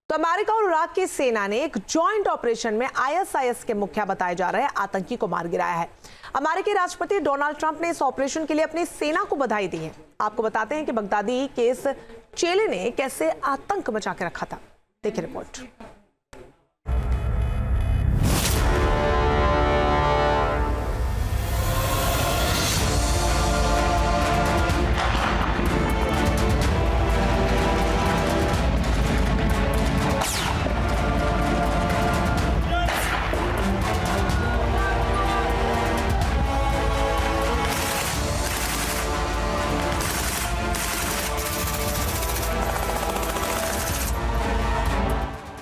तो अमेरिका और इराक की सेना ने एक जॉइंट ऑपरेशन में आईएसआईएस के मुखिया बताए जा रहे आतंकी को मार गिराया है। अमेरिकी राष्ट्रपति डोनाल्ड ट्रंप ने इस ऑपरेशन के लिए अपनी सेना को बधाई दी है। आपको बताते हैं कि बगदादी के इस चेले ने कैसे आतंक मचा के रखा था। देखिए रिपोर्ट।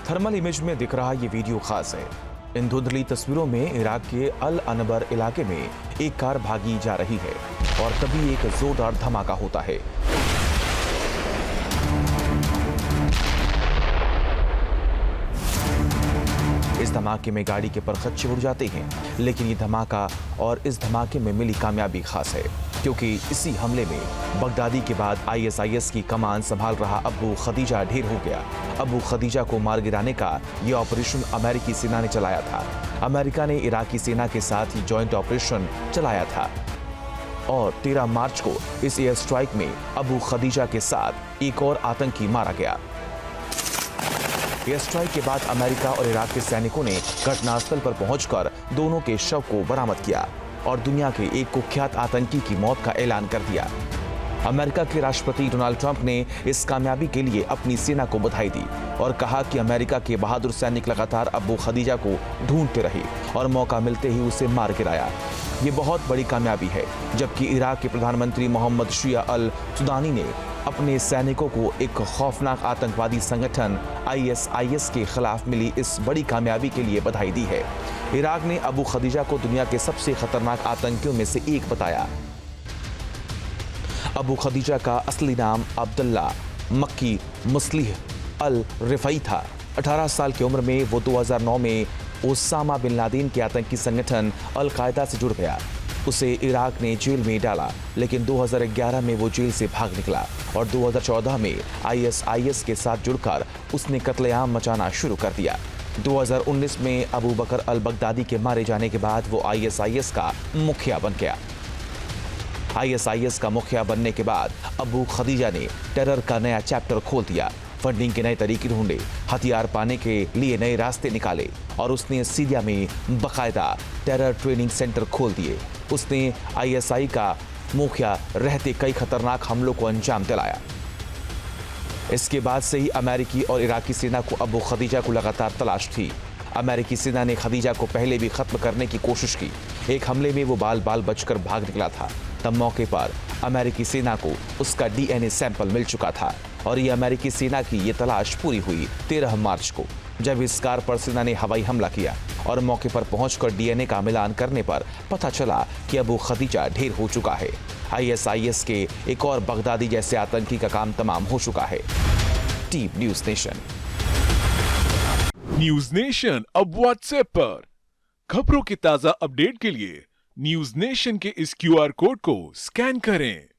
थर्मल इमेज में दिख रहा ये वीडियो खास है। इन धुंधली तस्वीरों में इराक के अल अनबर इलाके में एक कार भागी जा रही है और तभी एक जोरदार धमाका होता है। इस धमाके में गाड़ी के परखच्चे उड़ जाते हैं, लेकिन ये धमाका और इस धमाके में मिली कामयाबी खास है, क्योंकि इसी हमले में बगदादी के बाद आईएसआईएस की कमान संभाल रहा अबू खदीजा ढेर हो गया। अबू खदीजा को मार गिराने का ये ऑपरेशन अमेरिकी सेना ने चलाया था। अमेरिका ने इराकी सेना के साथ ही जॉइंट ऑपरेशन चलाया था और 13 मार्च को इस एयर स्ट्राइक में अबू खदीजा के साथ एक और आतंकी मारा गया। एयर स्ट्राइक के बाद अमेरिका और इराक के सैनिकों ने घटनास्थल पर पहुंचकर दोनों के शव को बरामद किया और दुनिया के एक कुख्यात आतंकी की मौत का ऐलान कर दिया। अमेरिका के राष्ट्रपति डोनाल्ड ट्रंप ने इस कामयाबी के लिए अपनी सेना को बधाई दी और कहा कि अमेरिका के बहादुर सैनिक लगातार अबू खदीजा को ढूंढते रहे और मौका मिलते ही उसे मार गिराया। ये बहुत बड़ी कामयाबी है। जबकि इराक के प्रधानमंत्री मोहम्मद शिया अल सुदानी ने अपने सैनिकों को एक खौफनाक आतंकवादी संगठन आईएसआईएस के खिलाफ मिली इस बड़ी कामयाबी के लिए बधाई दी है। इराक ने अबू खदीजा को दुनिया के सबसे खतरनाक आतंकियों में से एक बताया। अबू खदीजा का असली नाम अब्दुल्ला मक्की मुस्लिह अल रिफई था। 18 साल की उम्र में वो 2009 में ओसामा बिन लादेन के आतंकी संगठन अल कायदा से जुड़ गया। उसे इराक ने जेल में डाला, लेकिन 2011 में वो जेल से भाग निकला और 2014 में आईएसआईएस के साथ जुड़कर उसने कत्लेआम मचाना शुरू कर दिया। 2019 में अबू बकर अल बगदादी के मारे जाने के बाद वो आईएसआईएस का मुखिया बन गया। आईएसआईएस का मुखिया बनने के बाद अबू खदीजा ने टेरर का नया चैप्टर खोल दिया। फंडिंग के नए तरीके ढूंढे, हथियार पाने के लिए नए रास्ते निकाले और उसने सीरिया में बाकायदा टेरर ट्रेनिंग सेंटर खोल दिए। उसने आईएसआई का मुखिया रहते कई खतरनाक हमलों को अंजाम दिलाया। इसके बाद से ही अमेरिकी और इराकी सेना को अबू खदीजा को लगातार तलाश थी। अमेरिकी सेना ने खदीजा को पहले भी खत्म करने की कोशिश की। एक हमले में वो बाल बाल बचकर भाग निकला था। तब मौके पर अमेरिकी सेना को उसका डीएनए सैंपल मिल चुका था और ये अमेरिकी सेना की ये तलाश पूरी हुई 13 मार्च को, जब इस कार पर सेना ने हवाई हमला किया और मौके पर पहुंचकर डीएनए का मिलान करने पर पता चला कि अबू खदीजा ढेर हो चुका है। आईएसआईएस के एक और बगदादी जैसे आतंकी का काम तमाम हो चुका है। Team news nation. News nation अब व्हाट्सएप पर खबरों की ताजा अपडेट के लिए न्यूज़ नेशन के इस क्यूआर कोड को स्कैन करें।